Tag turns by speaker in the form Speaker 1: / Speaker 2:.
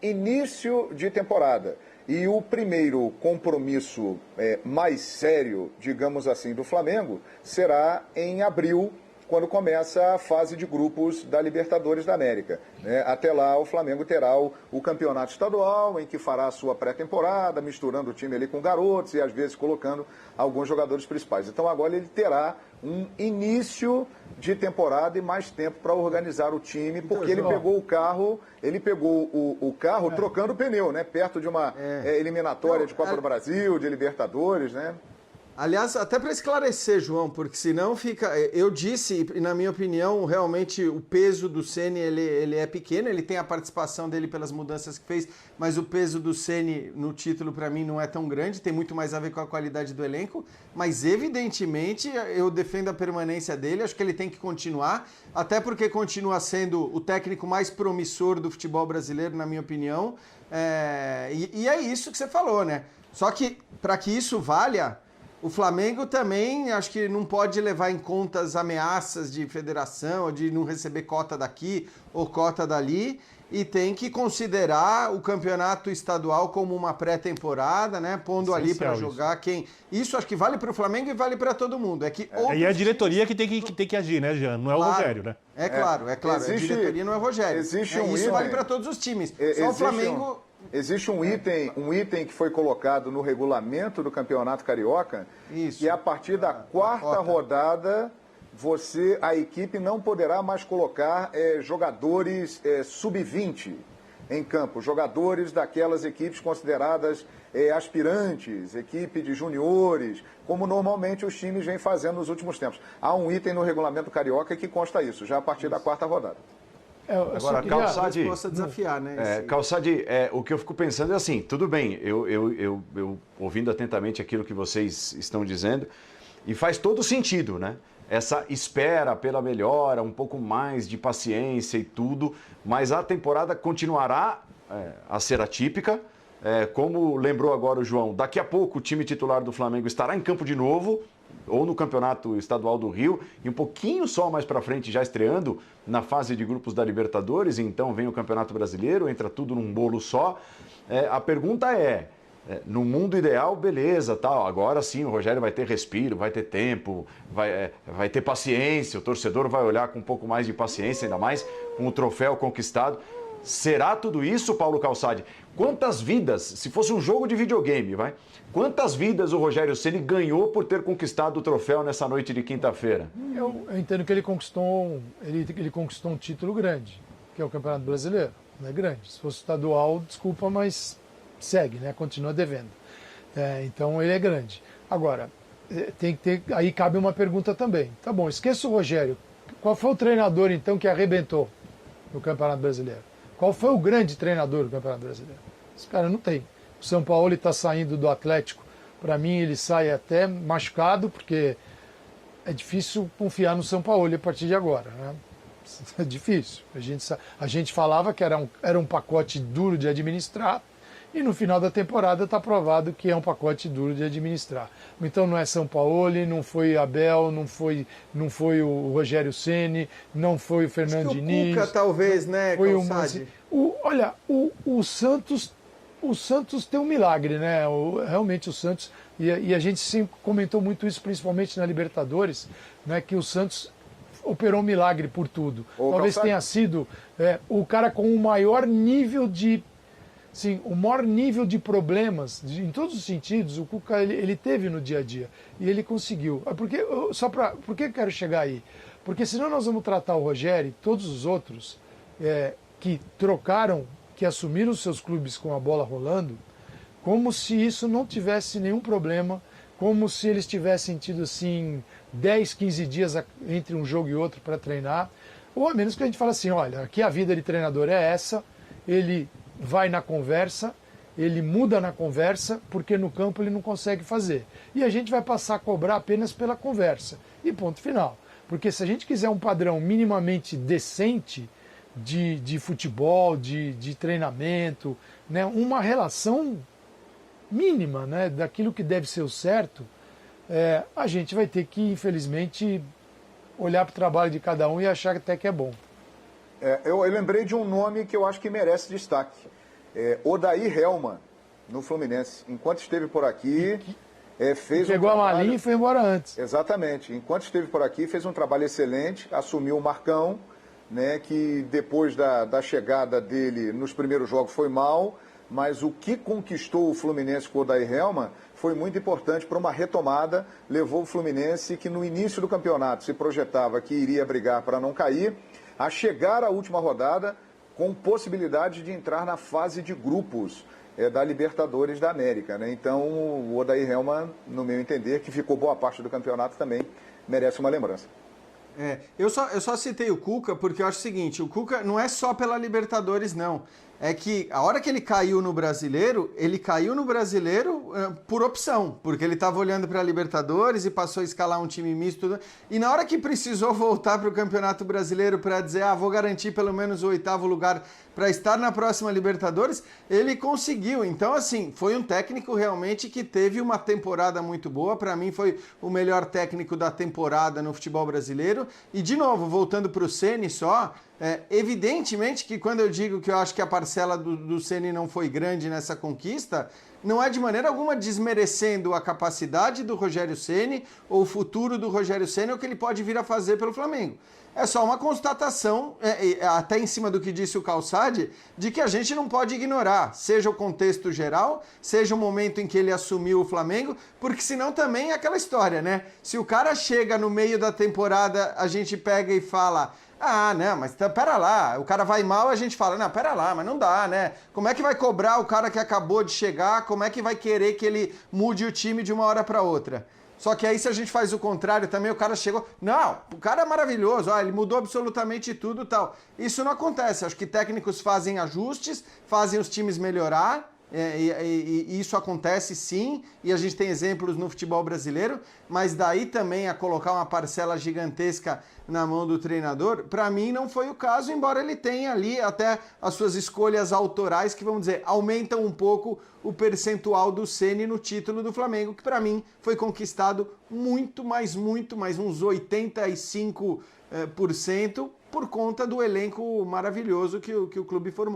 Speaker 1: início de temporada. E o primeiro compromisso mais sério, digamos assim, do Flamengo será em abril, quando começa a fase de grupos da Libertadores da América. Até lá o Flamengo terá o campeonato estadual, em que fará a sua pré-temporada, misturando o time ali com garotos e às vezes colocando alguns jogadores principais. Então agora ele terá um início de temporada e mais tempo para organizar o time, porque ele pegou o carro trocando o pneu, né? Perto de uma eliminatória de Copa do Brasil, de Libertadores, né?
Speaker 2: Aliás, até para esclarecer, João, porque senão fica... Eu disse, e na minha opinião, realmente o peso do Ceni ele é pequeno, ele tem a participação dele pelas mudanças que fez, mas o peso do Ceni no título para mim não é tão grande, tem muito mais a ver com a qualidade do elenco, mas evidentemente eu defendo a permanência dele, acho que ele tem que continuar, até porque continua sendo o técnico mais promissor do futebol brasileiro, na minha opinião, e é isso que você falou, né? Só que para que isso valha... O Flamengo também, acho que não pode levar em conta as ameaças de federação, de não receber cota daqui ou cota dali, e tem que considerar o campeonato estadual como uma pré-temporada, né? Pondo ali para jogar quem... Isso acho que vale para o Flamengo e vale para todo mundo.
Speaker 3: E é a diretoria que tem que agir, né, Jean? Não é claro, o Rogério, né?
Speaker 2: É claro. A diretoria não é o Rogério. Isso vale para todos os times. Só o Flamengo...
Speaker 1: Existe um item que foi colocado no regulamento do Campeonato Carioca, que a partir da quarta rodada, a equipe não poderá mais colocar jogadores sub-20 em campo, jogadores daquelas equipes consideradas aspirantes, equipe de juniores, como normalmente os times vêm fazendo nos últimos tempos. Há um item no regulamento Carioca que consta isso, já a partir da quarta rodada.
Speaker 4: Agora, Calçade,
Speaker 2: possa desafiar, né?
Speaker 4: Calçade, o que eu fico pensando é assim, tudo bem, eu ouvindo atentamente aquilo que vocês estão dizendo, e faz todo sentido, né? Essa espera pela melhora, um pouco mais de paciência e tudo, mas a temporada continuará a ser atípica, como lembrou agora o João, daqui a pouco o time titular do Flamengo estará em campo de novo, ou no Campeonato Estadual do Rio, e um pouquinho só mais para frente, já estreando na fase de grupos da Libertadores, então vem o Campeonato Brasileiro, entra tudo num bolo só. A pergunta no mundo ideal, beleza, tal. Agora sim o Rogério vai ter respiro, vai ter tempo, vai ter paciência, o torcedor vai olhar com um pouco mais de paciência, ainda mais com o troféu conquistado. Será tudo isso, Paulo Calçade? Quantas vidas, se fosse um jogo de videogame, quantas vidas o Rogério Ceni ganhou por ter conquistado o troféu nessa noite de quinta-feira?
Speaker 5: Eu entendo que ele conquistou um título grande, que é o Campeonato Brasileiro. Não é grande. Se fosse estadual, desculpa, mas segue, né? Continua devendo. Então ele é grande. Agora, aí cabe uma pergunta também. Tá bom, esqueça o Rogério. Qual foi o treinador, então, que arrebentou no Campeonato Brasileiro? Qual foi o grande treinador do Campeonato Brasileiro? Esse cara não tem. O São Paulo está saindo do Atlético. Para mim, ele sai até machucado, porque é difícil confiar no São Paulo a partir de agora, né? É difícil. A gente falava que era um pacote duro de administrar, e no final da temporada está provado que é um pacote duro de administrar. Então não é São Paulo, não foi Abel, não foi o Rogério Ceni, não foi o Fernando Diniz.
Speaker 2: O Cuca talvez, né,
Speaker 5: foi
Speaker 2: Calçade?
Speaker 5: Olha, o Santos tem um milagre, né? Realmente o Santos, e a gente sempre comentou muito isso, principalmente na Libertadores, né, que o Santos operou um milagre por tudo. Talvez tenha sido o cara com o maior nível de... Sim, o maior nível de problemas, em todos os sentidos, o Cuca ele teve no dia a dia. E ele conseguiu. Por que eu quero chegar aí? Porque senão nós vamos tratar o Rogério e todos os outros que trocaram, que assumiram os seus clubes com a bola rolando, como se isso não tivesse nenhum problema, como se eles tivessem tido assim 10, 15 dias entre um jogo e outro para treinar. Ou a menos que a gente fale assim, olha, aqui a vida de treinador é essa, ele vai na conversa, ele muda na conversa, porque no campo ele não consegue fazer. E a gente vai passar a cobrar apenas pela conversa. E ponto final. Porque se a gente quiser um padrão minimamente decente de futebol, de treinamento, né, uma relação mínima, né, daquilo que deve ser o certo, a gente vai ter que, infelizmente, olhar para o trabalho de cada um e achar até que é bom.
Speaker 1: Eu lembrei de um nome que eu acho que merece destaque. Odair Hellmann, no Fluminense, enquanto esteve por aqui, fez
Speaker 5: Pegou a malinha e foi embora antes.
Speaker 1: Exatamente. Enquanto esteve por aqui, fez um trabalho excelente, assumiu o Marcão, né, que depois da chegada dele nos primeiros jogos foi mal, mas o que conquistou o Fluminense com o Odair Hellmann foi muito importante para uma retomada, levou o Fluminense, que no início do campeonato se projetava que iria brigar para não cair, a chegar à última rodada com possibilidade de entrar na fase de grupos da Libertadores da América, né? Então, o Odair Hellmann, no meu entender, que ficou boa parte do campeonato também, merece uma lembrança.
Speaker 2: Eu só citei o Cuca porque eu acho o seguinte, o Cuca não é só pela Libertadores, não. É que a hora que ele caiu no Brasileiro por opção, porque ele estava olhando para a Libertadores e passou a escalar um time misto. E na hora que precisou voltar para o Campeonato Brasileiro para dizer, vou garantir pelo menos o 8º lugar para estar na próxima Libertadores, ele conseguiu. Então, assim, foi um técnico realmente que teve uma temporada muito boa. Para mim, foi o melhor técnico da temporada no futebol brasileiro. E, de novo, voltando para o Ceni só, evidentemente que quando eu digo que eu acho que a parcela do Ceni não foi grande nessa conquista, não é de maneira alguma desmerecendo a capacidade do Rogério Ceni ou o futuro do Rogério Ceni ou o que ele pode vir a fazer pelo Flamengo. É só uma constatação, até em cima do que disse o Calçade, de que a gente não pode ignorar, seja o contexto geral, seja o momento em que ele assumiu o Flamengo, porque senão também é aquela história, né? Se o cara chega no meio da temporada, a gente pega e fala... não, mas pera lá, o cara vai mal, a gente fala, não, pera lá, mas não dá, né? Como é que vai cobrar o cara que acabou de chegar? Como é que vai querer que ele mude o time de uma hora para outra? Só que aí se a gente faz o contrário também, o cara chegou... Não, o cara é maravilhoso, ele mudou absolutamente tudo e tal. Isso não acontece, acho que técnicos fazem ajustes, fazem os times melhorar, e isso acontece sim, e a gente tem exemplos no futebol brasileiro, mas daí também a colocar uma parcela gigantesca na mão do treinador, para mim não foi o caso, embora ele tenha ali até as suas escolhas autorais que, vamos dizer, aumentam um pouco o percentual do Ceni no título do Flamengo, que para mim foi conquistado muito mais, uns 85% por conta do elenco maravilhoso que o clube formou.